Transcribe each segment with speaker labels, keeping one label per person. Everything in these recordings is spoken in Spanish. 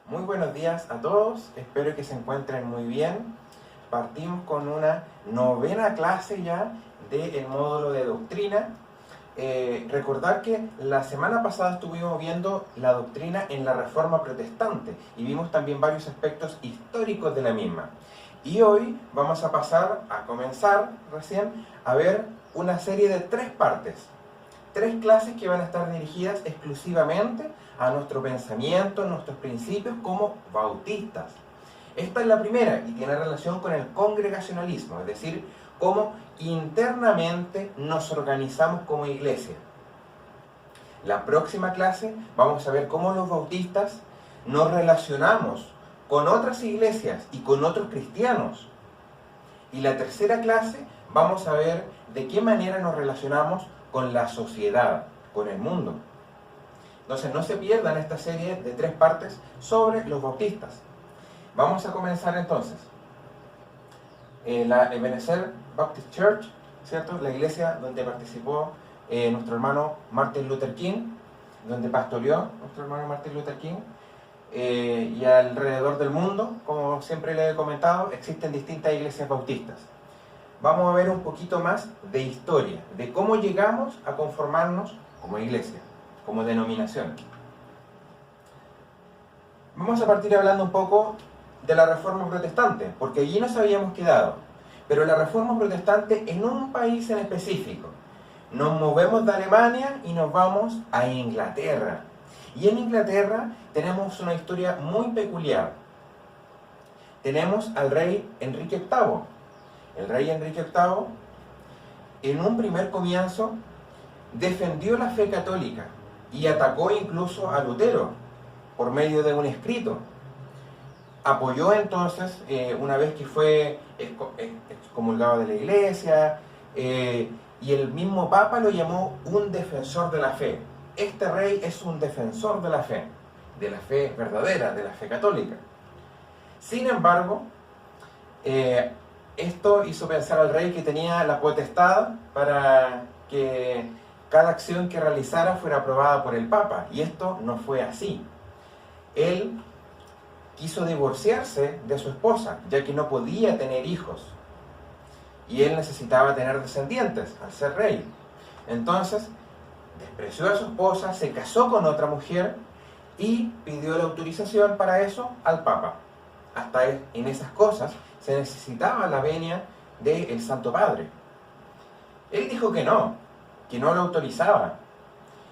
Speaker 1: Muy buenos días a todos, espero que se encuentren muy bien. Partimos con una novena clase ya del módulo de doctrina. Recordar que la semana pasada estuvimos viendo la doctrina en la Reforma Protestante y vimos también varios aspectos históricos de la misma. Y hoy vamos a comenzar recién a ver una serie de 3 partes. 3 clases que van a estar dirigidas exclusivamente a nuestro pensamiento, nuestros principios como bautistas. Esta es la primera y tiene relación con el congregacionalismo, es decir, cómo internamente nos organizamos como iglesia. La próxima clase vamos a ver cómo los bautistas nos relacionamos con otras iglesias y con otros cristianos. Y la tercera clase vamos a ver de qué manera nos relacionamos con la sociedad, con el mundo. Entonces no se pierdan esta serie de 3 partes sobre los bautistas. Vamos a comenzar entonces. La Ebenezer Baptist Church, ¿cierto? La iglesia donde participó nuestro hermano Martin Luther King, donde pastoreó nuestro hermano Martin Luther King, y alrededor del mundo, como siempre le he comentado, existen distintas iglesias bautistas. Vamos a ver un poquito más de historia, de cómo llegamos a conformarnos como iglesia, como denominación. Vamos a partir hablando un poco de la Reforma Protestante, porque allí nos habíamos quedado. Pero la Reforma Protestante en un país en específico. Nos movemos de Alemania y nos vamos a Inglaterra. Y en Inglaterra tenemos una historia muy peculiar. Tenemos al rey Enrique VIII. El rey Enrique VIII, en un primer comienzo, defendió la fe católica y atacó incluso a Lutero por medio de un escrito. Apoyó entonces, una vez que fue excomulgado de la iglesia, y el mismo Papa lo llamó un defensor de la fe. Este rey es un defensor de la fe verdadera, de la fe católica. Sin embargo, esto hizo pensar al rey que tenía la potestad para que cada acción que realizara fuera aprobada por el Papa, y esto no fue así. Él quiso divorciarse de su esposa, ya que no podía tener hijos, y él necesitaba tener descendientes al ser rey. Entonces, despreció a su esposa, se casó con otra mujer y pidió la autorización para eso al Papa. Hasta en esas cosas se necesitaba la venia del Santo Padre. Él dijo que no lo autorizaba.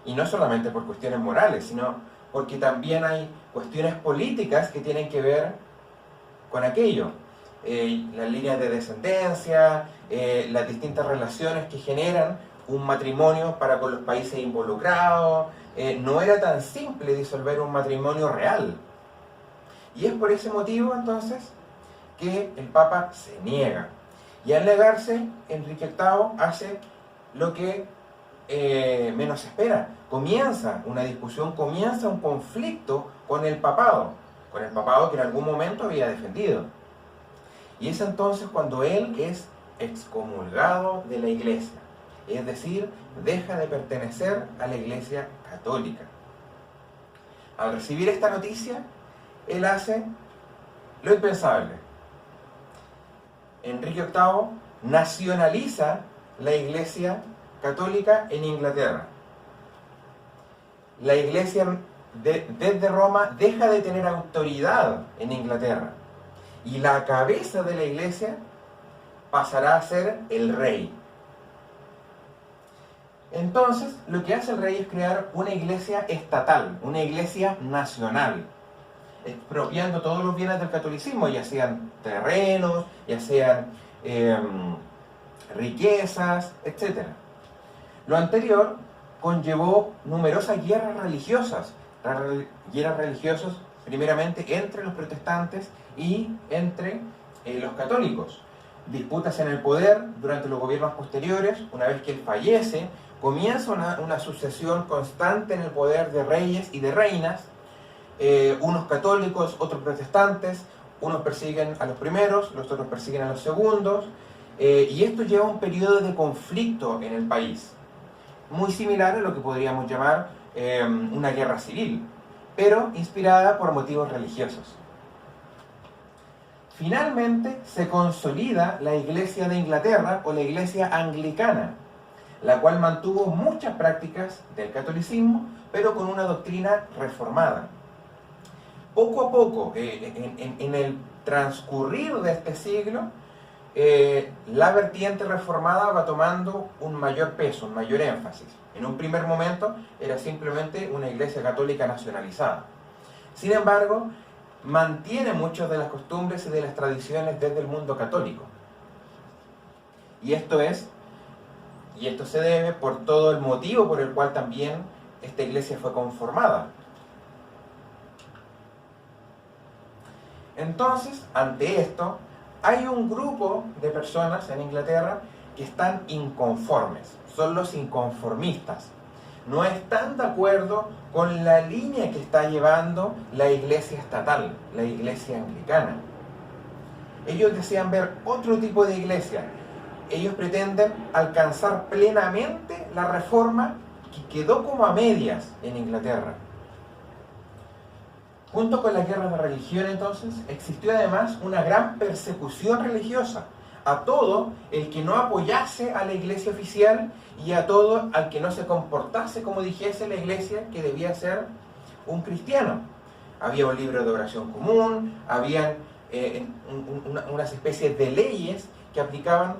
Speaker 1: Y no solamente por cuestiones morales, sino porque también hay cuestiones políticas que tienen que ver con aquello. Las líneas de descendencia, las distintas relaciones que generan un matrimonio para con los países involucrados. No era tan simple disolver un matrimonio real. Y es por ese motivo entonces que el Papa se niega. Y al negarse, Enrique VIII hace lo que menos se espera. Comienza una discusión, comienza un conflicto con el papado que en algún momento había defendido. Y es entonces cuando él es excomulgado de la iglesia, es decir, deja de pertenecer a la iglesia católica. Al recibir esta noticia, él hace lo impensable. Enrique VIII nacionaliza la iglesia católica en Inglaterra. La iglesia desde Roma deja de tener autoridad en Inglaterra y la cabeza de la iglesia pasará a ser el rey. Entonces, lo que hace el rey es crear una iglesia estatal, una iglesia nacional, expropiando todos los bienes del catolicismo, ya sean terrenos, ya sean riquezas, etc. Lo anterior conllevó numerosas guerras religiosas primeramente entre los protestantes y entre los católicos. Disputas en el poder durante los gobiernos posteriores. Una vez que él fallece, comienza una sucesión constante en el poder de reyes y de reinas, unos católicos, otros protestantes, unos persiguen a los primeros, los otros persiguen a los segundos, y esto lleva a un periodo de conflicto en el país, muy similar a lo que podríamos llamar una guerra civil. pero inspirada por motivos religiosos. Finalmente se consolida la Iglesia de Inglaterra o la Iglesia anglicana, la cual mantuvo muchas prácticas del catolicismo, pero con una doctrina reformada. Poco a poco, en el transcurrir de este siglo, la vertiente reformada va tomando un mayor peso, un mayor énfasis. En un primer momento era simplemente una iglesia católica nacionalizada. Sin embargo, mantiene muchas de las costumbres y de las tradiciones desde el mundo católico. Y esto se debe por todo el motivo por el cual también esta iglesia fue conformada. Entonces, ante esto, hay un grupo de personas en Inglaterra que están inconformes, son los inconformistas. No están de acuerdo con la línea que está llevando la iglesia estatal, la iglesia anglicana. Ellos desean ver otro tipo de iglesia. Ellos pretenden alcanzar plenamente la reforma que quedó como a medias en Inglaterra. Junto con las guerras de religión, entonces, existió además una gran persecución religiosa a todo el que no apoyase a la iglesia oficial y a todo al que no se comportase como dijese la iglesia que debía ser un cristiano. Había un libro de oración común, habían unas especies de leyes que aplicaban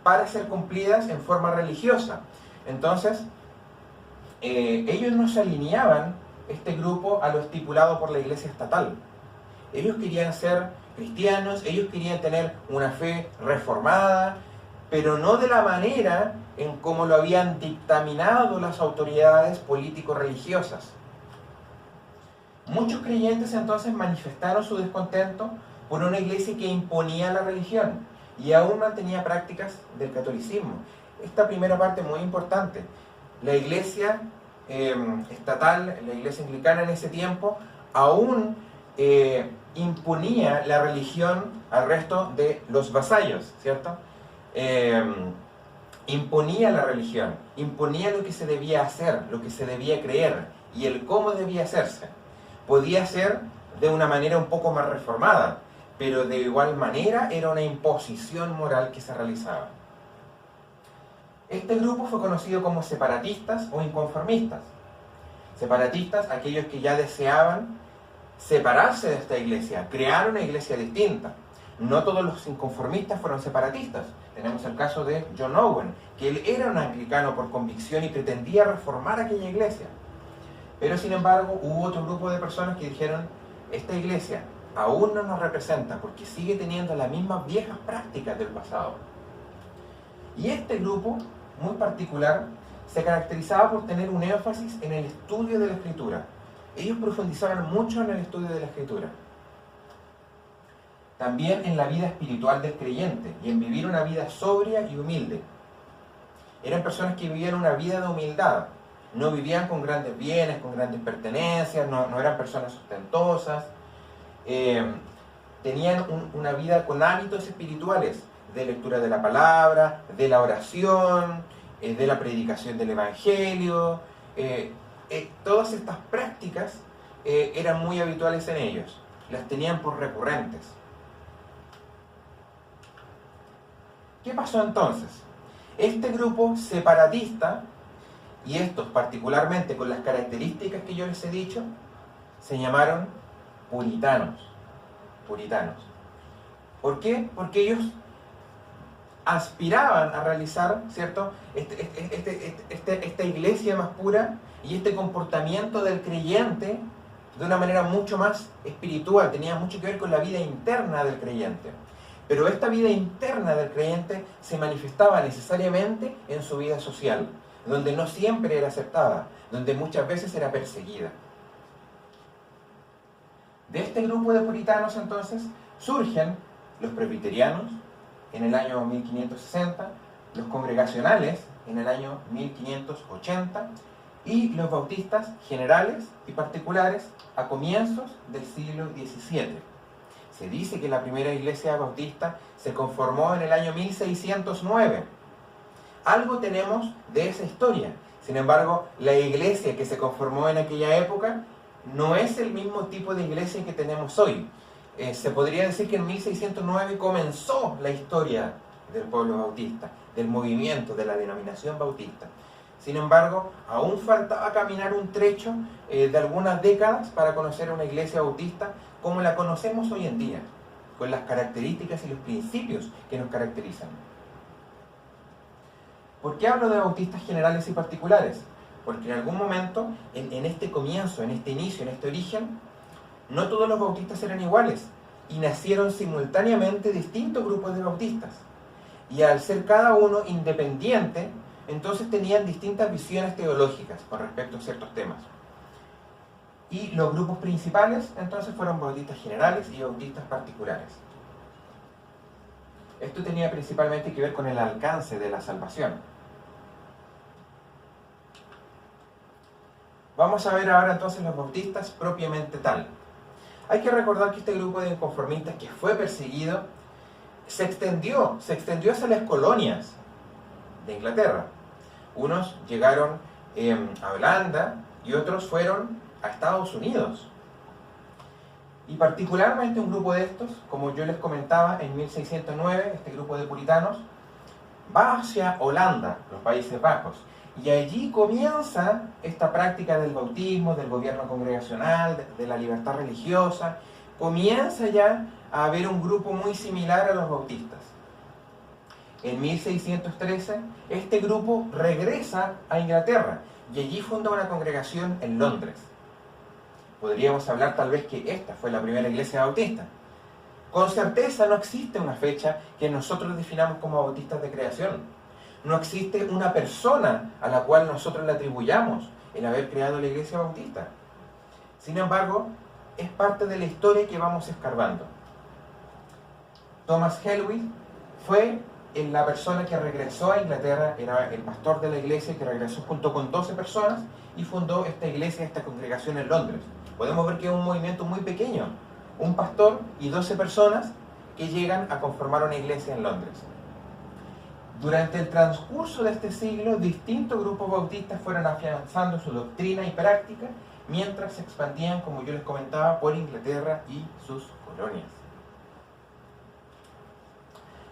Speaker 1: para ser cumplidas en forma religiosa. Entonces, ellos no se alineaban, este grupo, a lo estipulado por la iglesia estatal. Ellos querían ser cristianos, ellos querían tener una fe reformada, pero no de la manera en cómo lo habían dictaminado las autoridades político-religiosas. Muchos creyentes entonces manifestaron su descontento por una iglesia que imponía la religión y aún mantenía prácticas del catolicismo. Esta primera parte es muy importante. La iglesia estatal, la iglesia anglicana en ese tiempo, aún imponía la religión al resto de los vasallos, ¿cierto? Imponía la religión, imponía lo que se debía hacer, lo que se debía creer y el cómo debía hacerse. Podía ser de una manera un poco más reformada, pero de igual manera era una imposición moral que se realizaba. Este grupo fue conocido como separatistas o inconformistas. Separatistas, aquellos que ya deseaban separarse de esta iglesia, crear una iglesia distinta. No todos los inconformistas fueron separatistas. Tenemos el caso de John Owen, que él era un anglicano por convicción y pretendía reformar aquella iglesia. Pero sin embargo, hubo otro grupo de personas que dijeron, esta iglesia aún no nos representa porque sigue teniendo las mismas viejas prácticas del pasado. Y este grupo, muy particular, se caracterizaba por tener un énfasis en el estudio de la Escritura. Ellos profundizaban mucho en el estudio de la Escritura. También en la vida espiritual del creyente y en vivir una vida sobria y humilde. Eran personas que vivían una vida de humildad. No vivían con grandes bienes, con grandes pertenencias, no eran personas ostentosas. Tenían una vida con hábitos espirituales, de lectura de la palabra, de la oración, de la predicación del Evangelio. Todas estas prácticas eran muy habituales en ellos, las tenían por recurrentes. ¿Qué pasó entonces? Este grupo separatista, y estos particularmente con las características que yo les he dicho, se llamaron puritanos. Puritanos. ¿Por qué? Porque ellos aspiraban a realizar, ¿cierto?, esta iglesia más pura y este comportamiento del creyente de una manera mucho más espiritual. Tenía mucho que ver con la vida interna del creyente. Pero esta vida interna del creyente se manifestaba necesariamente en su vida social, donde no siempre era aceptada, donde muchas veces era perseguida. De este grupo de puritanos entonces surgen los presbiterianos en el año 1560, los congregacionales en el año 1580 y los bautistas generales y particulares a comienzos del siglo XVII. Se dice que la primera iglesia bautista se conformó en el año 1609. Algo tenemos de esa historia. Sin embargo, la iglesia que se conformó en aquella época no es el mismo tipo de iglesia que tenemos hoy. Se podría decir que en 1609 comenzó la historia del pueblo bautista, del movimiento, de la denominación bautista. Sin embargo, aún faltaba caminar un trecho de algunas décadas para conocer una iglesia bautista como la conocemos hoy en día, con las características y los principios que nos caracterizan. ¿Por qué hablo de bautistas generales y particulares? Porque en algún momento, en este comienzo, en este inicio, en este origen, no todos los bautistas eran iguales y nacieron simultáneamente distintos grupos de bautistas. Y al ser cada uno independiente, entonces tenían distintas visiones teológicas con respecto a ciertos temas. Y los grupos principales entonces fueron bautistas generales y bautistas particulares. Esto tenía principalmente que ver con el alcance de la salvación. Vamos a ver ahora entonces los bautistas propiamente tal. Hay que recordar que este grupo de inconformistas que fue perseguido se extendió hacia las colonias de Inglaterra. Unos llegaron a Holanda y otros fueron a Estados Unidos. Y particularmente un grupo de estos, como yo les comentaba, en 1609, este grupo de puritanos va hacia Holanda, los Países Bajos, y allí comienza esta práctica del bautismo, del gobierno congregacional, de la libertad religiosa. Comienza ya a haber un grupo muy similar a los bautistas. En 1613, este grupo regresa a Inglaterra y allí funda una congregación en Londres. Podríamos hablar tal vez que esta fue la primera iglesia bautista. Con certeza no existe una fecha que nosotros definamos como bautistas de creación. No existe una persona a la cual nosotros le atribuyamos el haber creado la iglesia bautista. Sin embargo, es parte de la historia que vamos escarbando. Thomas Helwig fue la persona que regresó a Inglaterra, era el pastor de la iglesia que regresó junto con 12 personas y fundó esta iglesia, esta congregación en Londres. Podemos ver que es un movimiento muy pequeño, un pastor y 12 personas que llegan a conformar una iglesia en Londres. Durante el transcurso de este siglo, distintos grupos bautistas fueron afianzando su doctrina y práctica mientras se expandían, como yo les comentaba, por Inglaterra y sus colonias.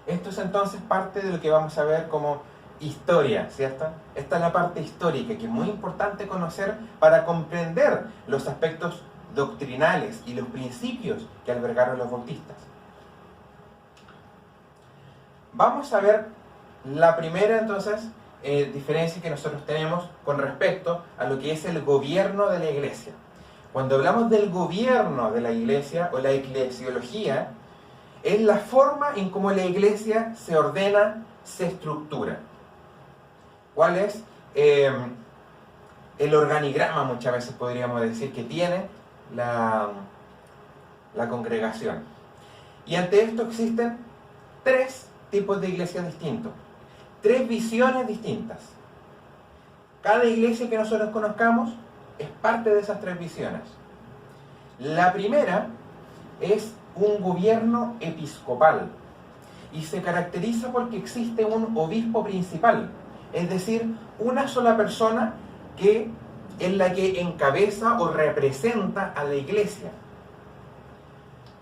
Speaker 1: Esto es entonces parte de lo que vamos a ver como historia, ¿cierto? Esta es la parte histórica que es muy importante conocer para comprender los aspectos doctrinales y los principios que albergaron los bautistas. Vamos a ver la primera entonces diferencia que nosotros tenemos con respecto a lo que es el gobierno de la iglesia. Cuando hablamos del gobierno de la iglesia o la eclesiología, es la forma en cómo la iglesia se ordena, se estructura. ¿Cuál es el organigrama, muchas veces podríamos decir, que tiene la congregación? Y ante esto existen tres tipos de iglesias distintos, tres visiones distintas. Cada iglesia que nosotros conozcamos es parte de esas tres visiones. La primera es un gobierno episcopal y se caracteriza porque existe un obispo principal, es decir, una sola persona que es la que encabeza o representa a la iglesia.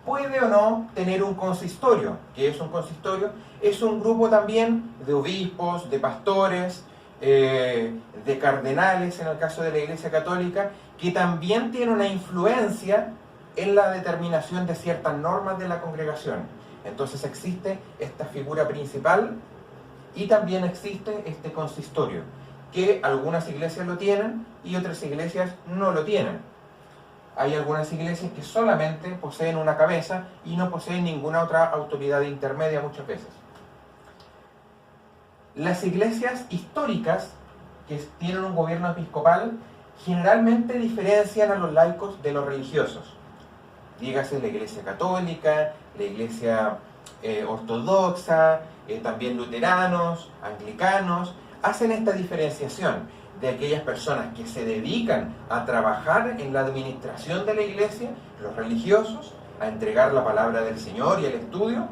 Speaker 1: Puede o no tener un consistorio. ¿Qué es un consistorio? Es un grupo también de obispos, de pastores, de cardenales, en el caso de la Iglesia Católica, que también tiene una influencia en la determinación de ciertas normas de la congregación. Entonces existe esta figura principal y también existe este consistorio, que algunas iglesias lo tienen y otras iglesias no lo tienen. Hay algunas iglesias que solamente poseen una cabeza y no poseen ninguna otra autoridad intermedia muchas veces. Las iglesias históricas que tienen un gobierno episcopal generalmente diferencian a los laicos de los religiosos. Dígase la iglesia católica, la iglesia ortodoxa, también luteranos, anglicanos, hacen esta diferenciación de aquellas personas que se dedican a trabajar en la administración de la iglesia, los religiosos, a entregar la palabra del Señor y el estudio,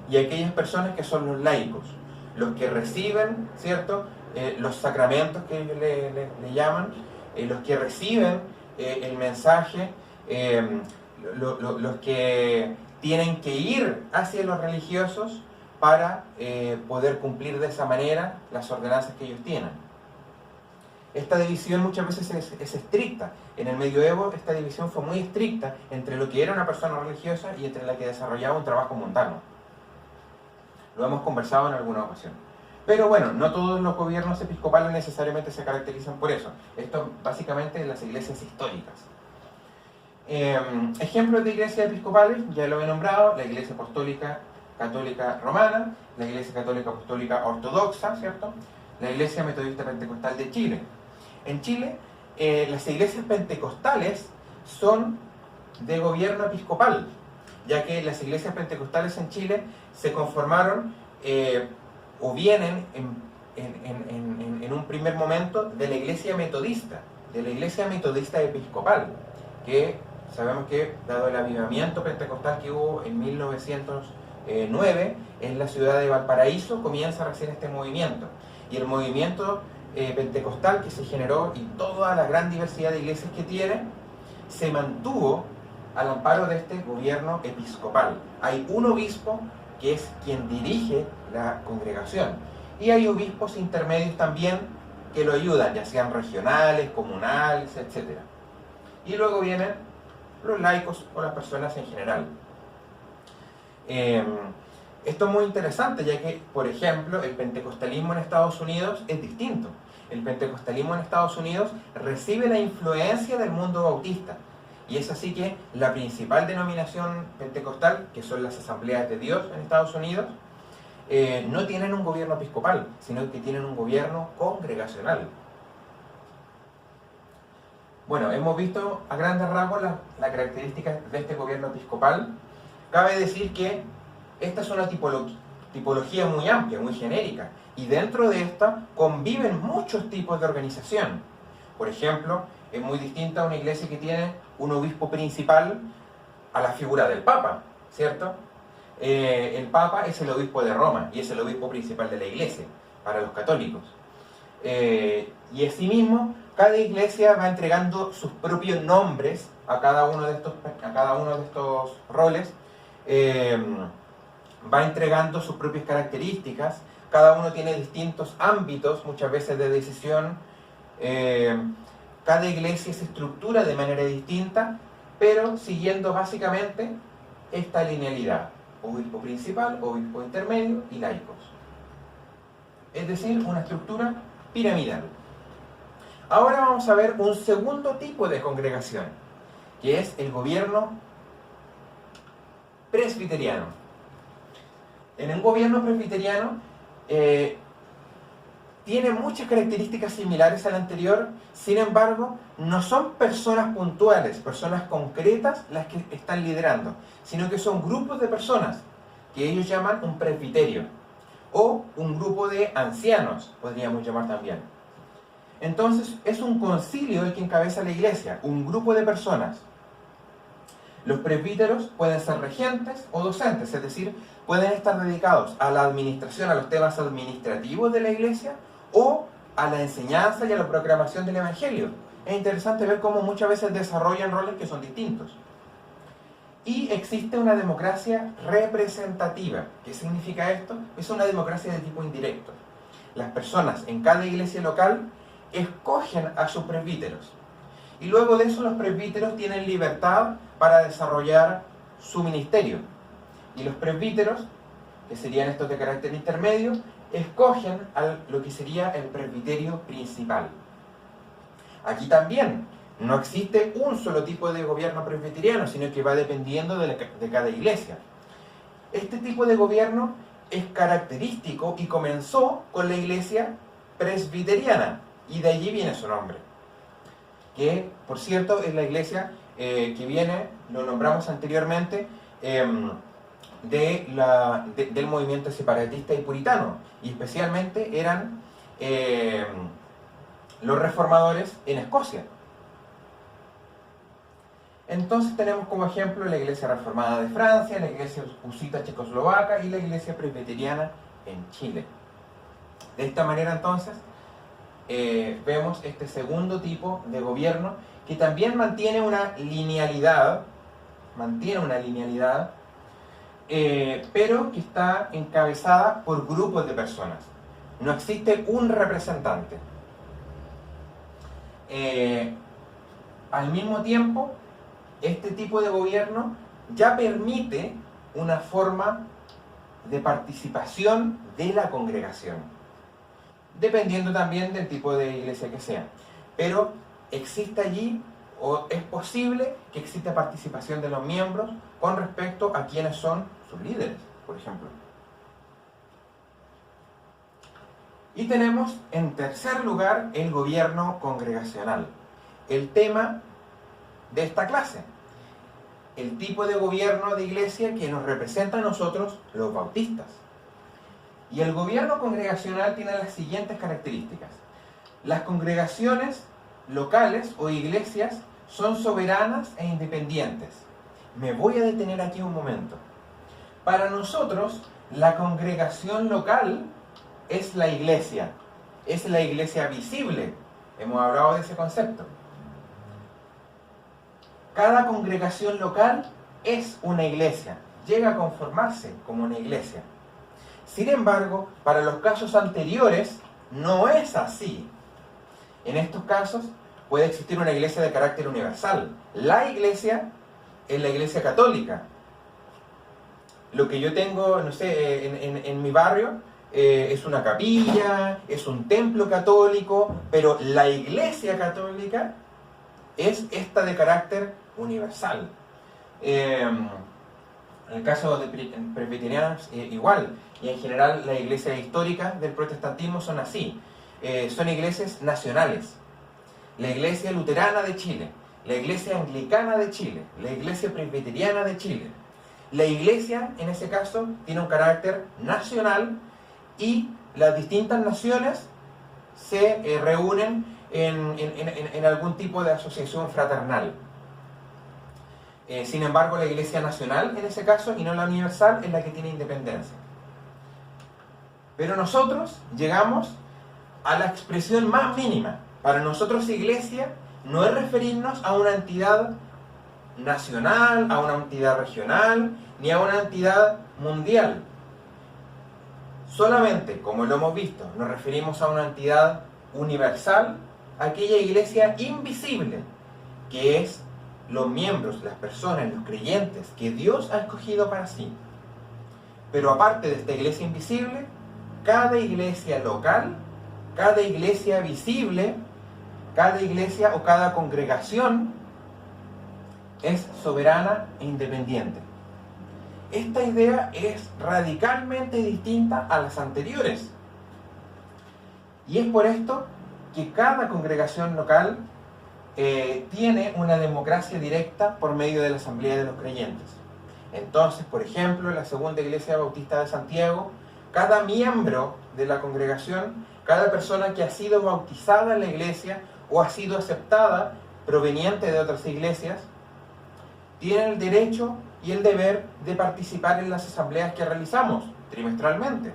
Speaker 1: y aquellas personas que son los laicos, los que reciben, ¿cierto?, los sacramentos que ellos le llaman, los que reciben el mensaje, los que tienen que ir hacia los religiosos para poder cumplir de esa manera las ordenanzas que ellos tienen. Esta división muchas veces es estricta. En el medioevo esta división fue muy estricta entre lo que era una persona religiosa y entre la que desarrollaba un trabajo mundano. Lo hemos conversado en alguna ocasión. Pero bueno, no todos los gobiernos episcopales necesariamente se caracterizan por eso. Esto básicamente en las iglesias históricas. Ejemplos de iglesias episcopales, ya lo he nombrado: la Iglesia Apostólica Católica Romana, la Iglesia Católica Apostólica Ortodoxa, ¿cierto? La Iglesia Metodista Pentecostal de Chile. En Chile, las iglesias pentecostales son de gobierno episcopal, ya que las iglesias pentecostales en Chile se conformaron o vienen en un primer momento de la iglesia metodista episcopal, que sabemos que, dado el avivamiento pentecostal que hubo en 1909 en la ciudad de Valparaíso, comienza recién este movimiento. Y el movimiento pentecostal que se generó y toda la gran diversidad de iglesias que tiene, se mantuvo al amparo de este gobierno episcopal. Hay un obispo que es quien dirige la congregación, y hay obispos intermedios también que lo ayudan, ya sean regionales, comunales, etc. Y luego vienen los laicos o las personas en general. Esto es muy interesante, ya que, por ejemplo, el pentecostalismo en Estados Unidos es distinto. El pentecostalismo en Estados Unidos recibe la influencia del mundo bautista. Y es así que la principal denominación pentecostal, que son las Asambleas de Dios en Estados Unidos, no tienen un gobierno episcopal, sino que tienen un gobierno congregacional. Bueno, hemos visto a grandes rasgos las características de este gobierno episcopal. Cabe decir que esta es una tipología muy amplia, muy genérica, y dentro de esta conviven muchos tipos de organización. Por ejemplo, es muy distinta a una iglesia que tiene un obispo principal a la figura del Papa, ¿cierto? El Papa es el obispo de Roma y es el obispo principal de la iglesia para los católicos. Y asimismo, cada iglesia va entregando sus propios nombres a cada uno de estos roles, va entregando sus propias características. Cada uno tiene distintos ámbitos, muchas veces de decisión. Cada iglesia se estructura de manera distinta, pero siguiendo básicamente esta linealidad: obispo principal, obispo intermedio y laicos. Es decir, una estructura piramidal. Ahora vamos a ver un segundo tipo de congregación, que es el gobierno presbiteriano. En un gobierno presbiteriano tiene muchas características similares al anterior. Sin embargo, no son personas puntuales, personas concretas las que están liderando, sino que son grupos de personas que ellos llaman un presbiterio, o un grupo de ancianos, podríamos llamar también. Entonces, es un concilio el que encabeza la iglesia, un grupo de personas. Los presbíteros pueden ser regentes o docentes, es decir, pueden estar dedicados a la administración, a los temas administrativos de la iglesia, o a la enseñanza y a la proclamación del evangelio. Es interesante ver cómo muchas veces desarrollan roles que son distintos. Y existe una democracia representativa. ¿Qué significa esto? Es una democracia de tipo indirecto. Las personas en cada iglesia local escogen a sus presbíteros. Y luego de eso los presbíteros tienen libertad para desarrollar su ministerio. Y los presbíteros, que serían estos de carácter intermedio, escogen a lo que sería el presbiterio principal. Aquí también no existe un solo tipo de gobierno presbiteriano, sino que va dependiendo de cada iglesia. Este tipo de gobierno es característico y comenzó con la iglesia presbiteriana, y de allí viene su nombre. Que, por cierto, es la iglesia que viene, lo nombramos anteriormente, del movimiento separatista y puritano, y especialmente eran los reformadores en Escocia. Entonces tenemos como ejemplo la iglesia reformada de Francia, la iglesia husita checoslovaca y la iglesia presbiteriana en Chile. De esta manera entonces vemos este segundo tipo de gobierno que también mantiene una linealidad, pero que está encabezada por grupos de personas. No existe un representante. Al mismo tiempo, este tipo de gobierno ya permite una forma de participación de la congregación, dependiendo también del tipo de iglesia que sea. Pero existe allí, o es posible que exista participación de los miembros con respecto a quiénes son sus líderes, por ejemplo. Y tenemos en tercer lugar el gobierno congregacional, el tema de esta clase, el tipo de gobierno de iglesia que nos representa a nosotros los bautistas. Y el gobierno congregacional tiene las siguientes características. Las congregaciones locales o iglesias son soberanas e independientes. Me voy a detener aquí un momento. Para nosotros, la congregación local es la iglesia visible. Hemos hablado de ese concepto. Cada congregación local es una iglesia, llega a conformarse como una iglesia. Sin embargo, para los casos anteriores no es así. En estos casos puede existir una iglesia de carácter universal. La iglesia es la iglesia católica. Lo que yo tengo, no sé, en mi barrio es una capilla, es un templo católico, pero la iglesia católica es esta de carácter universal. En el caso de presbiterianos, igual, y en general las iglesias históricas del protestantismo son así. Son iglesias nacionales. La iglesia luterana de Chile, la iglesia anglicana de Chile, la iglesia presbiteriana de Chile. La iglesia, en ese caso, tiene un carácter nacional y las distintas naciones se reúnen en algún tipo de asociación fraternal. Sin embargo, la iglesia nacional, en ese caso, y no la universal, es la que tiene independencia. Pero nosotros llegamos a la expresión más mínima. Para nosotros, iglesia no es referirnos a una entidad nacional, a una entidad regional, ni a una entidad mundial. Solamente, como lo hemos visto, nos referimos a una entidad universal, aquella iglesia invisible, que es los miembros, las personas, los creyentes que Dios ha escogido para sí. Pero aparte de esta iglesia invisible, cada iglesia local, cada iglesia visible, cada iglesia o cada congregación es soberana e independiente. Esta idea es radicalmente distinta a las anteriores. Y es por esto que cada congregación local tiene una democracia directa por medio de la Asamblea de los Creyentes. Entonces, por ejemplo, en la Segunda Iglesia Bautista de Santiago, cada miembro de la congregación, cada persona que ha sido bautizada en la iglesia o ha sido aceptada proveniente de otras iglesias, tiene el derecho y el deber de participar en las asambleas que realizamos trimestralmente.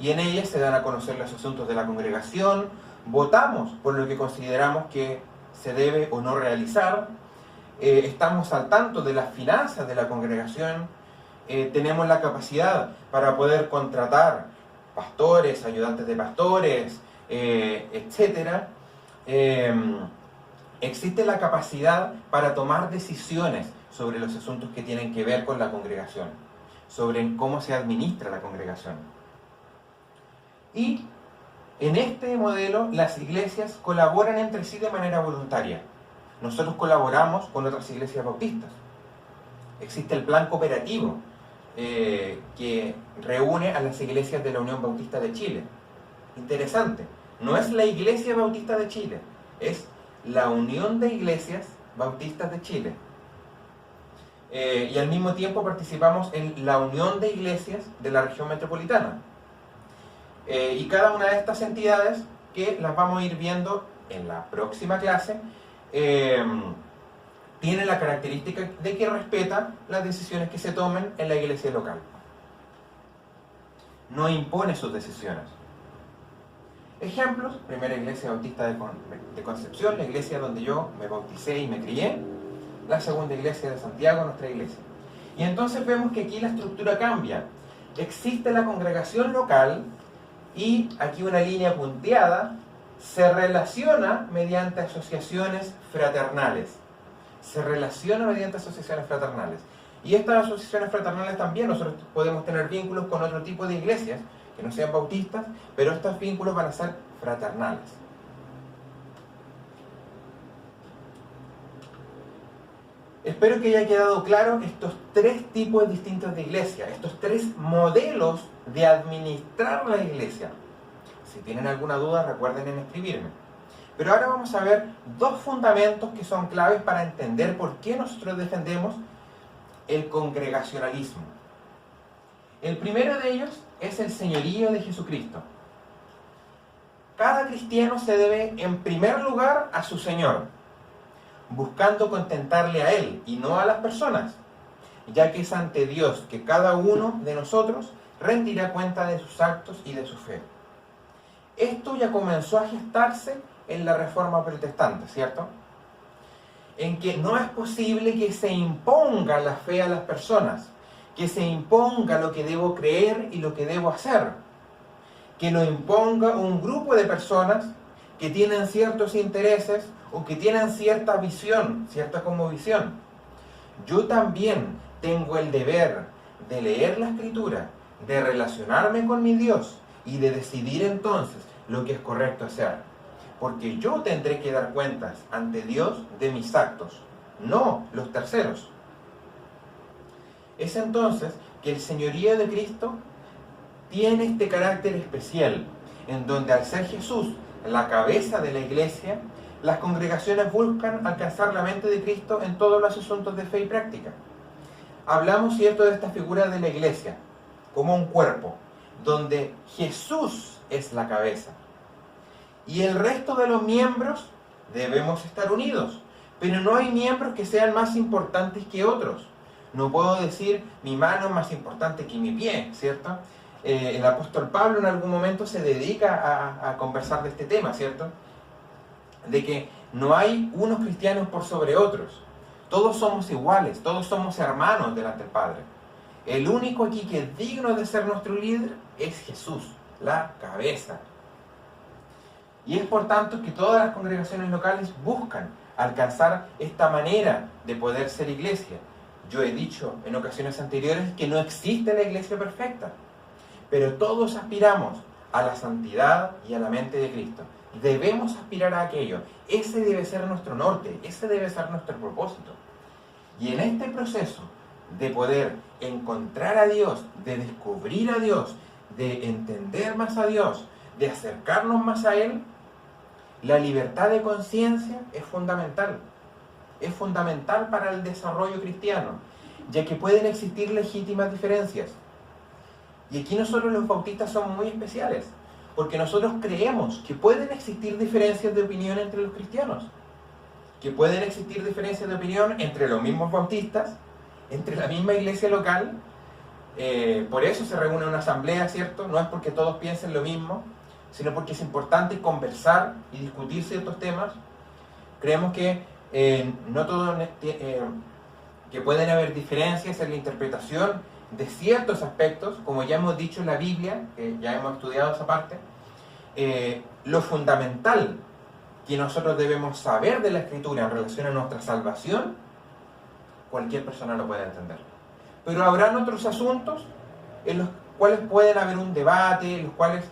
Speaker 1: Y en ellas se dan a conocer los asuntos de la congregación, votamos por lo que consideramos que se debe o no realizar, estamos al tanto de las finanzas de la congregación, tenemos la capacidad para poder contratar pastores, ayudantes de pastores, etc. Existe la capacidad para tomar decisiones sobre los asuntos que tienen que ver con la congregación, sobre cómo se administra la congregación. Y en este modelo las iglesias colaboran entre sí de manera voluntaria. Nosotros colaboramos con otras iglesias bautistas. Existe el plan cooperativo que reúne a las iglesias de la Unión Bautista de Chile. Interesante, no es la Iglesia Bautista de Chile, es la Unión de Iglesias Bautistas de Chile. Y al mismo tiempo participamos en la Unión de Iglesias de la región metropolitana. Y cada una de estas entidades, que las vamos a ir viendo en la próxima clase, tiene la característica de que respeta las decisiones que se tomen en la iglesia local. No impone sus decisiones. Ejemplos: primera iglesia bautista de Concepción, la iglesia donde yo me bauticé y me crié; la segunda iglesia de Santiago, nuestra iglesia. Y entonces vemos que aquí la estructura cambia. Existe la congregación local y aquí una línea punteada se relaciona mediante asociaciones fraternales. Se relaciona mediante asociaciones fraternales. Y estas asociaciones fraternales también nosotros podemos tener vínculos con otro tipo de iglesias que no sean bautistas, pero estos vínculos van a ser fraternales. Espero que haya quedado claro estos tres tipos distintos de iglesia, estos tres modelos de administrar la iglesia. Si tienen alguna duda, recuerden en escribirme. Pero ahora vamos a ver dos fundamentos que son claves para entender por qué nosotros defendemos el congregacionalismo. El primero de ellos es el señorío de Jesucristo. Cada cristiano se debe en primer lugar a su Señor, buscando contentarle a Él y no a las personas, ya que es ante Dios que cada uno de nosotros rendirá cuenta de sus actos y de su fe. Esto ya comenzó a gestarse en la Reforma Protestante, ¿cierto? En que no es posible que se imponga la fe a las personas, que se imponga lo que debo creer y lo que debo hacer, que lo imponga un grupo de personas que tienen ciertos intereses o que tienen cierta visión, cierta cosmovisión. Yo también tengo el deber de leer la Escritura, de relacionarme con mi Dios y de decidir entonces lo que es correcto hacer. Porque yo tendré que dar cuentas ante Dios de mis actos, no los terceros. Es entonces que el señorío de Cristo tiene este carácter especial, en donde al ser Jesús la cabeza de la iglesia, las congregaciones buscan alcanzar la mente de Cristo en todos los asuntos de fe y práctica. Hablamos, ¿cierto?, de esta figura de la iglesia como un cuerpo, donde Jesús es la cabeza. Y el resto de los miembros debemos estar unidos, pero no hay miembros que sean más importantes que otros. No puedo decir mi mano es más importante que mi pie, ¿cierto? El apóstol Pablo en algún momento se dedica a conversar de este tema, ¿cierto? De que no hay unos cristianos por sobre otros. Todos somos iguales, todos somos hermanos delante del Padre. El único aquí que es digno de ser nuestro líder es Jesús, la cabeza. Y es por tanto que todas las congregaciones locales buscan alcanzar esta manera de poder ser iglesia. Yo he dicho en ocasiones anteriores que no existe la iglesia perfecta, pero todos aspiramos a la santidad y a la mente de Cristo. Debemos aspirar a aquello. Ese debe ser nuestro norte, ese debe ser nuestro propósito. Y en este proceso de poder encontrar a Dios, de descubrir a Dios, de entender más a Dios, de acercarnos más a Él, la libertad de conciencia es fundamental. Es fundamental para el desarrollo cristiano, ya que pueden existir legítimas diferencias. Y aquí nosotros los bautistas somos muy especiales, porque nosotros creemos que pueden existir diferencias de opinión entre los cristianos, que pueden existir diferencias de opinión entre los mismos bautistas, entre la misma iglesia local. Por eso se reúne una asamblea, ¿cierto? No es porque todos piensen lo mismo, sino porque es importante conversar y discutir ciertos temas. Creemos que que pueden haber diferencias en la interpretación de ciertos aspectos, como ya hemos dicho en la Biblia, que ya hemos estudiado esa parte. Lo fundamental que nosotros debemos saber de la Escritura en relación a nuestra salvación, cualquier persona lo puede entender. Pero habrán otros asuntos en los cuales pueden haber un debate, en los cuales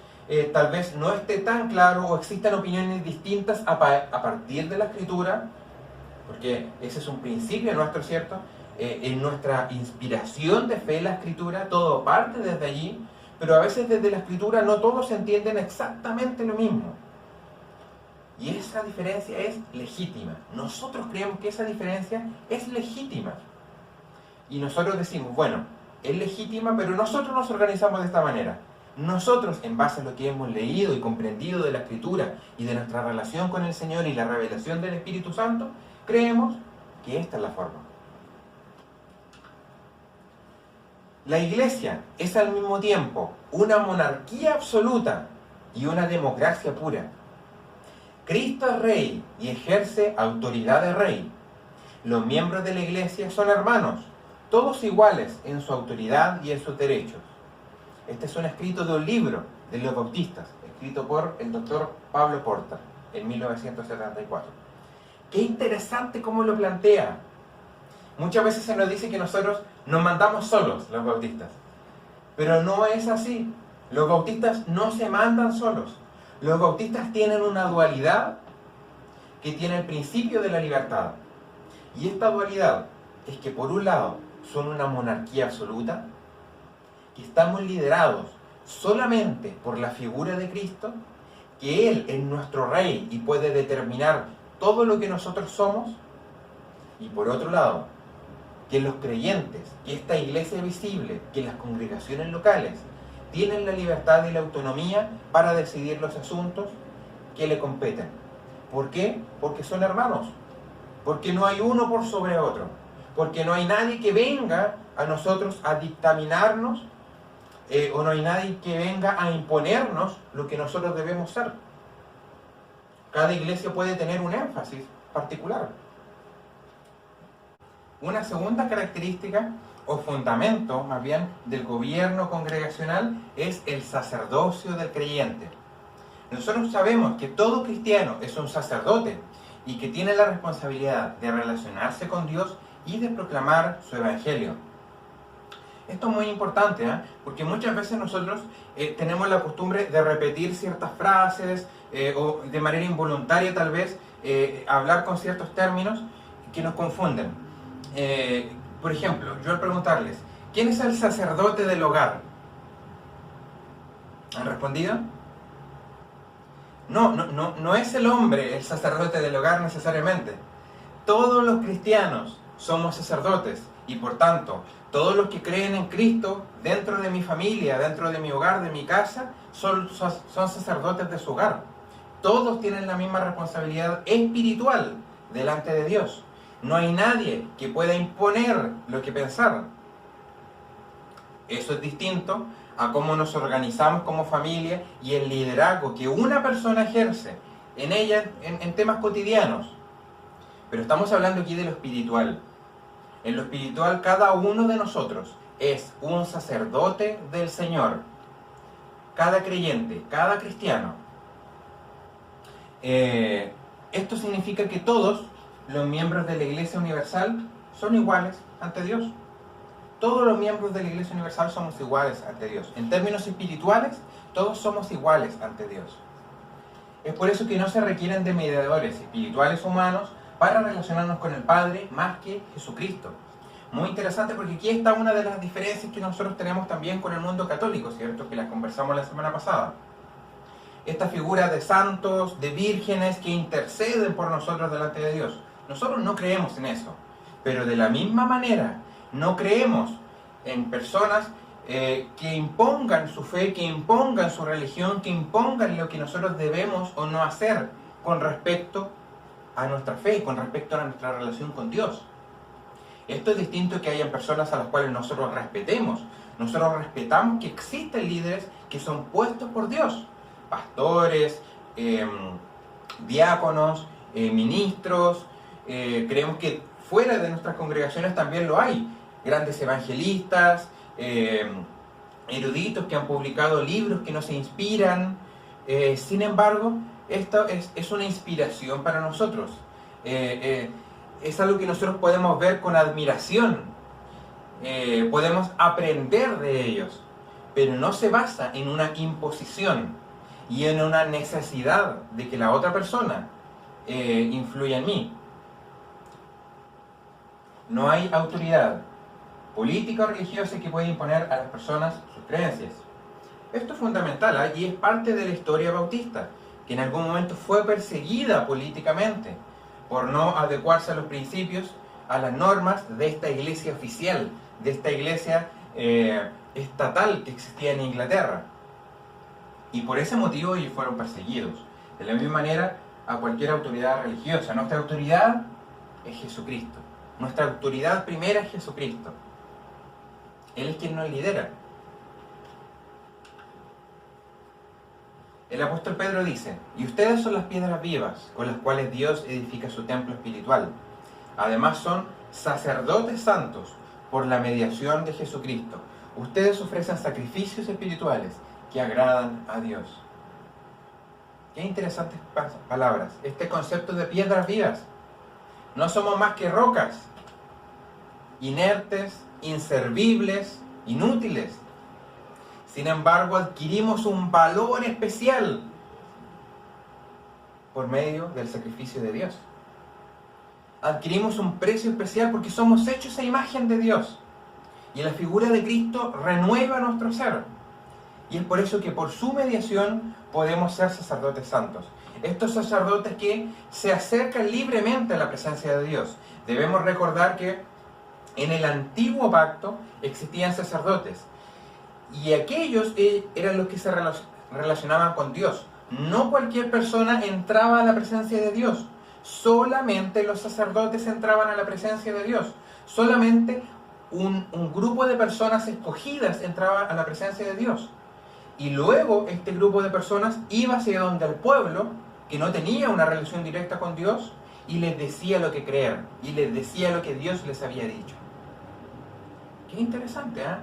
Speaker 1: tal vez no esté tan claro o existan opiniones distintas a partir de la Escritura, porque ese es un principio nuestro, ¿cierto? En nuestra inspiración de fe en la Escritura, todo parte desde allí, pero a veces desde la Escritura no todos entienden exactamente lo mismo. Y esa diferencia es legítima. Nosotros creemos que esa diferencia es legítima. Y nosotros decimos, bueno, es legítima, pero nosotros nos organizamos de esta manera. Nosotros, en base a lo que hemos leído y comprendido de la Escritura y de nuestra relación con el Señor y la revelación del Espíritu Santo, creemos que esta es la forma. La iglesia es al mismo tiempo una monarquía absoluta y una democracia pura. Cristo es rey y ejerce autoridad de rey. Los miembros de la iglesia son hermanos, todos iguales en su autoridad y en sus derechos. Este es un escrito de un libro de los bautistas, escrito por el doctor Pablo Porter en 1974. Qué interesante cómo lo plantea. Muchas veces se nos dice que nosotros nos mandamos solos, los bautistas. Pero no es así. Los bautistas no se mandan solos. Los bautistas tienen una dualidad que tiene el principio de la libertad. Y esta dualidad es que por un lado son una monarquía absoluta, que estamos liderados solamente por la figura de Cristo, que Él es nuestro rey y puede determinar todo lo que nosotros somos. Y por otro lado, que los creyentes, que esta iglesia visible, que las congregaciones locales tienen la libertad y la autonomía para decidir los asuntos que le competen. ¿Por qué? Porque son hermanos. Porque no hay uno por sobre otro. Porque no hay nadie que venga a nosotros a dictaminarnos o no hay nadie que venga a imponernos lo que nosotros debemos ser. Cada iglesia puede tener un énfasis particular. Una segunda característica o fundamento, más bien, del gobierno congregacional es el sacerdocio del creyente. Nosotros sabemos que todo cristiano es un sacerdote y que tiene la responsabilidad de relacionarse con Dios y de proclamar su evangelio. Esto es muy importante, porque muchas veces nosotros tenemos la costumbre de repetir ciertas frases o de manera involuntaria tal vez hablar con ciertos términos que nos confunden. Por ejemplo, yo al preguntarles, ¿quién es el sacerdote del hogar? ¿Han respondido? No es el hombre el sacerdote del hogar necesariamente. Todos los cristianos somos sacerdotes y por tanto, todos los que creen en Cristo dentro de mi familia, dentro de mi hogar, de mi casa, son sacerdotes de su hogar. Todos tienen la misma responsabilidad espiritual delante de Dios. No hay nadie que pueda imponer lo que pensar. Eso es distinto a cómo nos organizamos como familia y el liderazgo que una persona ejerce en ella en temas cotidianos. Pero estamos hablando aquí de lo espiritual. En lo espiritual, cada uno de nosotros es un sacerdote del Señor. Cada creyente, cada cristiano. Esto significa que todos los miembros de la Iglesia Universal son iguales ante Dios. Todos los miembros de la Iglesia Universal somos iguales ante Dios. En términos espirituales, todos somos iguales ante Dios. Es por eso que no se requieren de mediadores espirituales humanos para relacionarnos con el Padre más que Jesucristo. Muy interesante porque aquí está una de las diferencias que nosotros tenemos también con el mundo católico, ¿cierto? Que las conversamos la semana pasada. Esta figura de santos, de vírgenes que interceden por nosotros delante de Dios. Nosotros no creemos en eso, pero de la misma manera no creemos en personas que impongan su fe, que impongan su religión, que impongan lo que nosotros debemos o no hacer con respecto a nuestra fe, con respecto a nuestra relación con Dios. Esto es distinto que hayan personas a las cuales nosotros respetemos. Nosotros respetamos que existen líderes que son puestos por Dios. Pastores, diáconos, ministros. Creemos que fuera de nuestras congregaciones también lo hay. Grandes evangelistas, eruditos que han publicado libros que nos inspiran. Sin embargo, esto es una inspiración para nosotros. Es algo que nosotros podemos ver con admiración. Podemos aprender de ellos. Pero no se basa en una imposición y en una necesidad de que la otra persona influya en mí. No hay autoridad política o religiosa que pueda imponer a las personas sus creencias. Esto es fundamental y es parte de la historia bautista, que en algún momento fue perseguida políticamente por no adecuarse a los principios, a las normas de esta iglesia oficial, de esta iglesia estatal que existía en Inglaterra. Y por ese motivo ellos fueron perseguidos. De la misma manera a cualquier autoridad religiosa. Nuestra autoridad es Jesucristo. Nuestra autoridad primera es Jesucristo. Él es quien nos lidera. El apóstol Pedro dice: y ustedes son las piedras vivas con las cuales Dios edifica su templo espiritual. Además son sacerdotes santos por la mediación de Jesucristo. Ustedes ofrecen sacrificios espirituales que agradan a Dios. Qué interesantes palabras. Este concepto de piedras vivas. No somos más que rocas, inertes, inservibles, inútiles. Sin embargo, adquirimos un valor especial por medio del sacrificio de Dios. Adquirimos un precio especial porque somos hechos a imagen de Dios. Y la figura de Cristo renueva nuestro ser. Y es por eso que por su mediación podemos ser sacerdotes santos. Estos sacerdotes que se acercan libremente a la presencia de Dios. Debemos recordar que en el antiguo pacto existían sacerdotes. Y aquellos eran los que se relacionaban con Dios. No cualquier persona entraba a la presencia de Dios. Solamente los sacerdotes entraban a la presencia de Dios. Solamente un grupo de personas escogidas entraba a la presencia de Dios. Y luego este grupo de personas iba hacia donde el pueblo, que no tenía una relación directa con Dios, y les decía lo que creer. Y les decía lo que Dios les había dicho. Qué interesante, ¿eh?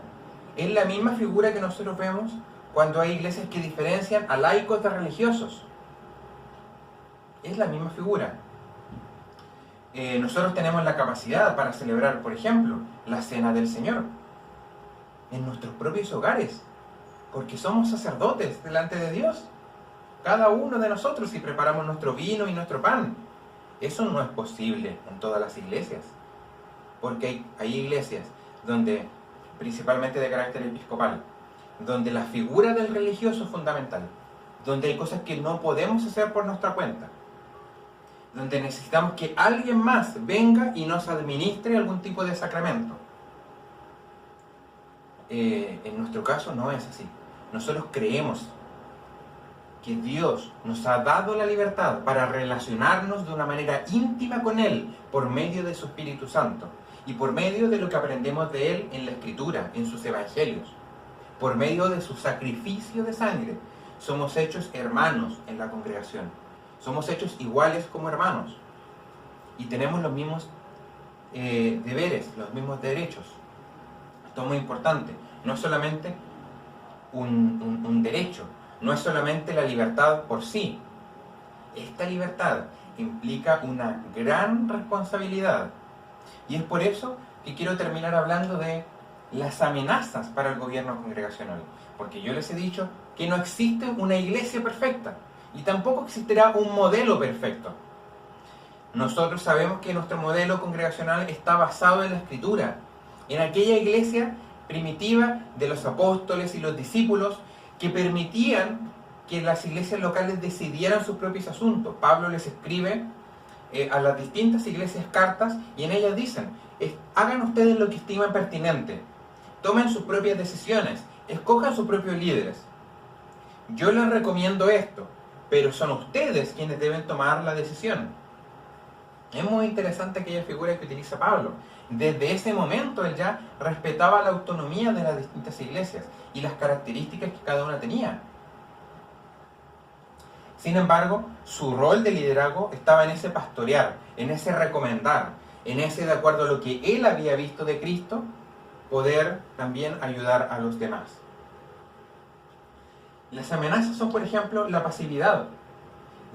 Speaker 1: Es la misma figura que nosotros vemos cuando hay iglesias que diferencian a laicos de religiosos. Es la misma figura. Nosotros tenemos la capacidad para celebrar, por ejemplo, la Cena del Señor en nuestros propios hogares, porque somos sacerdotes delante de Dios. Cada uno de nosotros, si preparamos nuestro vino y nuestro pan. Eso no es posible en todas las iglesias, porque hay iglesias donde, principalmente de carácter episcopal, donde la figura del religioso es fundamental, donde hay cosas que no podemos hacer por nuestra cuenta, donde necesitamos que alguien más venga y nos administre algún tipo de sacramento. En nuestro caso no es así. Nosotros creemos que Dios nos ha dado la libertad para relacionarnos de una manera íntima con Él por medio de su Espíritu Santo y por medio de lo que aprendemos de Él en la Escritura, en sus Evangelios, por medio de su sacrificio de sangre. Somos hechos hermanos en la congregación. Somos hechos iguales como hermanos. Y tenemos los mismos deberes, los mismos derechos. Esto es muy importante. No es solamente un derecho, no es solamente la libertad por sí. Esta libertad implica una gran responsabilidad. Y es por eso que quiero terminar hablando de las amenazas para el gobierno congregacional. Porque yo les he dicho que no existe una iglesia perfecta y tampoco existirá un modelo perfecto. Nosotros sabemos que nuestro modelo congregacional está basado en la Escritura, en aquella iglesia primitiva de los apóstoles y los discípulos que permitían que las iglesias locales decidieran sus propios asuntos. Pablo les escribe a las distintas iglesias cartas y en ellas dicen: hagan ustedes lo que estiman pertinente, tomen sus propias decisiones, escojan sus propios líderes. Yo les recomiendo esto, pero son ustedes quienes deben tomar la decisión. Es muy interesante aquella figura que utiliza Pablo. Desde ese momento él ya respetaba la autonomía de las distintas iglesias y las características que cada una tenía. Sin embargo, su rol de liderazgo estaba en ese pastorear, en ese recomendar, en ese, de acuerdo a lo que él había visto de Cristo, poder también ayudar a los demás. Las amenazas son, por ejemplo, la pasividad.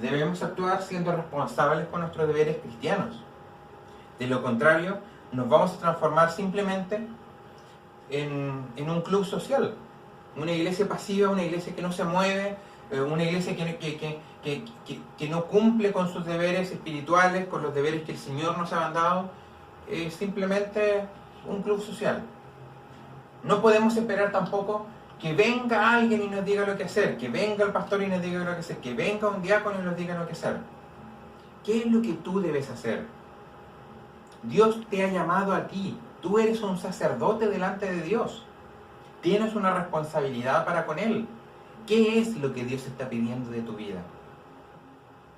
Speaker 1: Debemos actuar siendo responsables con nuestros deberes cristianos. De lo contrario, nos vamos a transformar simplemente en un club social. Una iglesia pasiva, una iglesia que no se mueve, una iglesia que no cumple con sus deberes espirituales, con los deberes que el Señor nos ha mandado. Es simplemente un club social. No podemos esperar tampoco que venga alguien y nos diga lo que hacer, que venga el pastor y nos diga lo que hacer, que venga un diácono y nos diga lo que hacer. ¿Qué es lo que tú debes hacer? Dios te ha llamado a ti. Tú eres un sacerdote delante de Dios. Tienes una responsabilidad para con Él. ¿Qué es lo que Dios está pidiendo de tu vida?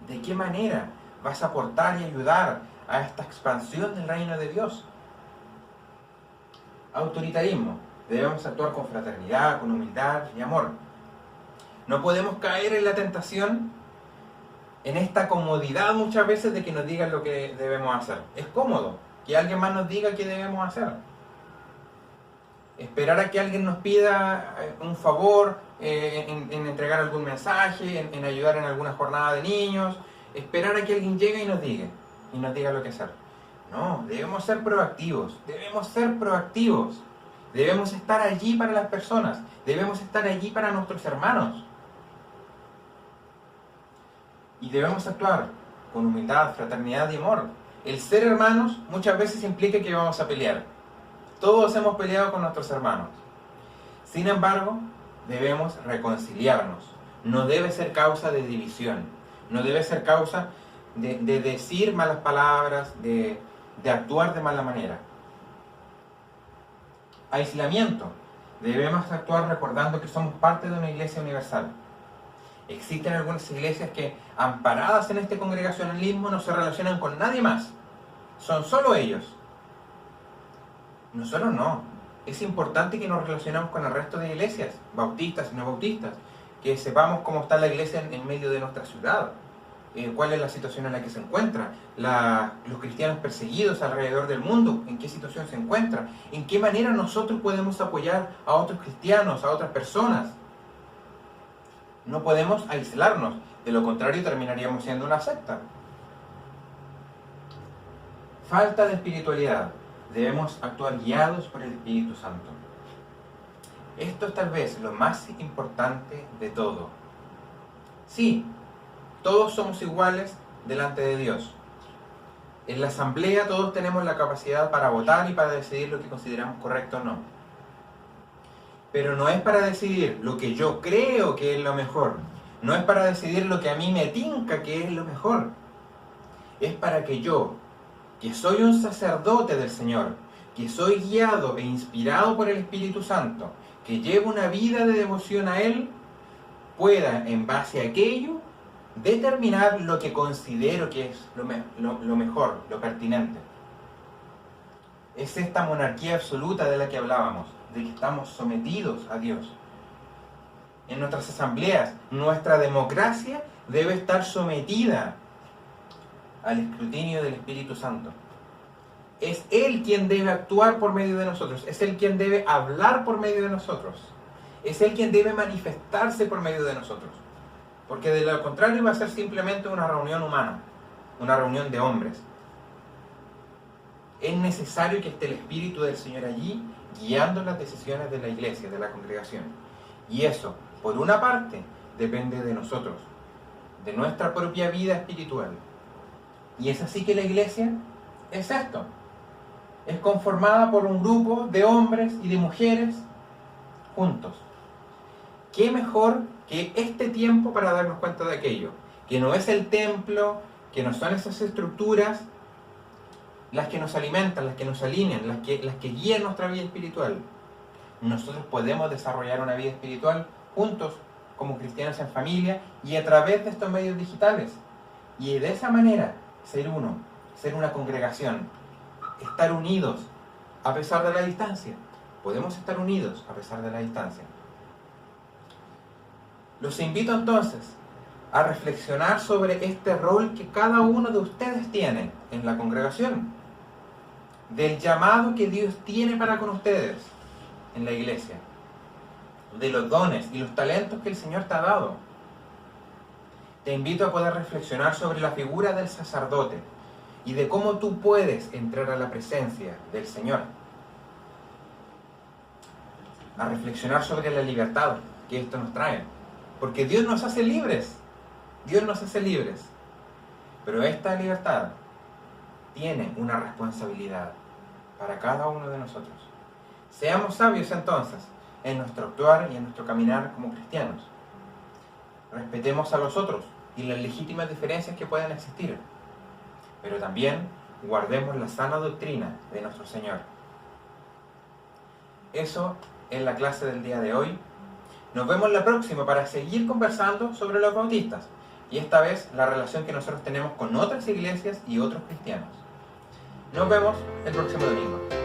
Speaker 1: ¿De qué manera vas a aportar y ayudar a esta expansión del reino de Dios? Autoritarismo. Debemos actuar con fraternidad, con humildad y amor. No podemos caer en la tentación, en esta comodidad muchas veces de que nos digan lo que debemos hacer. Es cómodo que alguien más nos diga qué debemos hacer. Esperar a que alguien nos pida un favor, en entregar algún mensaje, en ayudar en alguna jornada de niños. Esperar a que alguien llegue y nos diga lo que hacer. No, debemos ser proactivos, Debemos estar allí para las personas, debemos estar allí para nuestros hermanos. Y debemos actuar con humildad, fraternidad y amor. El ser hermanos muchas veces implica que vamos a pelear. Todos hemos peleado con nuestros hermanos. Sin embargo, debemos reconciliarnos. No debe ser causa de división. No debe ser causa de decir malas palabras, de actuar de mala manera. Aislamiento. Debemos actuar recordando que somos parte de una iglesia universal. Existen algunas iglesias que, amparadas en este congregacionalismo, no se relacionan con nadie más. Son solo ellos. Nosotros no. Es importante que nos relacionemos con el resto de iglesias, bautistas y no bautistas, que sepamos cómo está la iglesia en medio de nuestra ciudad, cuál es la situación en la que se encuentra, los cristianos perseguidos alrededor del mundo, en qué situación se encuentran, en qué manera nosotros podemos apoyar a otros cristianos, a otras personas. No podemos aislarnos, de lo contrario terminaríamos siendo una secta. Falta de espiritualidad. Debemos actuar guiados por el Espíritu Santo. Esto es tal vez lo más importante de todo. Sí, todos somos iguales delante de Dios. En la asamblea todos tenemos la capacidad para votar y para decidir lo que consideramos correcto o no. Pero no es para decidir lo que yo creo que es lo mejor. No es para decidir lo que a mí me tinca que es lo mejor. Es para que yo, que soy un sacerdote del Señor, que soy guiado e inspirado por el Espíritu Santo, que llevo una vida de devoción a Él, pueda, en base a aquello, determinar lo que considero que es lo mejor, lo pertinente. Es esta monarquía absoluta de la que hablábamos, de que estamos sometidos a Dios. En nuestras asambleas, nuestra democracia debe estar sometida al escrutinio del Espíritu Santo. Es Él quien debe actuar por medio de nosotros, es Él quien debe hablar por medio de nosotros, es Él quien debe manifestarse por medio de nosotros. Porque de lo contrario va a ser simplemente una reunión humana, una reunión de hombres. Es necesario que esté el Espíritu del Señor allí, guiando las decisiones de la iglesia, de la congregación. Y eso, por una parte, depende de nosotros, de nuestra propia vida espiritual. Y es así que la iglesia es esto. Es conformada por un grupo de hombres y de mujeres juntos. ¿Qué mejor que este tiempo para darnos cuenta de aquello? Que no es el templo, que no son esas estructuras las que nos alimentan, las que nos alinean, las que guían nuestra vida espiritual. Nosotros podemos desarrollar una vida espiritual juntos, como cristianos en familia, y a través de estos medios digitales. Y de esa manera, ser uno, ser una congregación, estar unidos a pesar de la distancia. Podemos estar unidos a pesar de la distancia. Los invito entonces a reflexionar sobre este rol que cada uno de ustedes tiene en la congregación, del llamado que Dios tiene para con ustedes en la iglesia, de los dones y los talentos que el Señor te ha dado. Te invito a poder reflexionar sobre la figura del sacerdote y de cómo tú puedes entrar a la presencia del Señor. A reflexionar sobre la libertad que esto nos trae. Porque Dios nos hace libres. Dios nos hace libres. Pero esta libertad tiene una responsabilidad para cada uno de nosotros. Seamos sabios entonces en nuestro actuar y en nuestro caminar como cristianos. Respetemos a los otros y las legítimas diferencias que puedan existir. Pero también guardemos la sana doctrina de nuestro Señor. Eso es la clase del día de hoy. Nos vemos la próxima para seguir conversando sobre los bautistas. Y esta vez la relación que nosotros tenemos con otras iglesias y otros cristianos. Nos vemos el próximo domingo.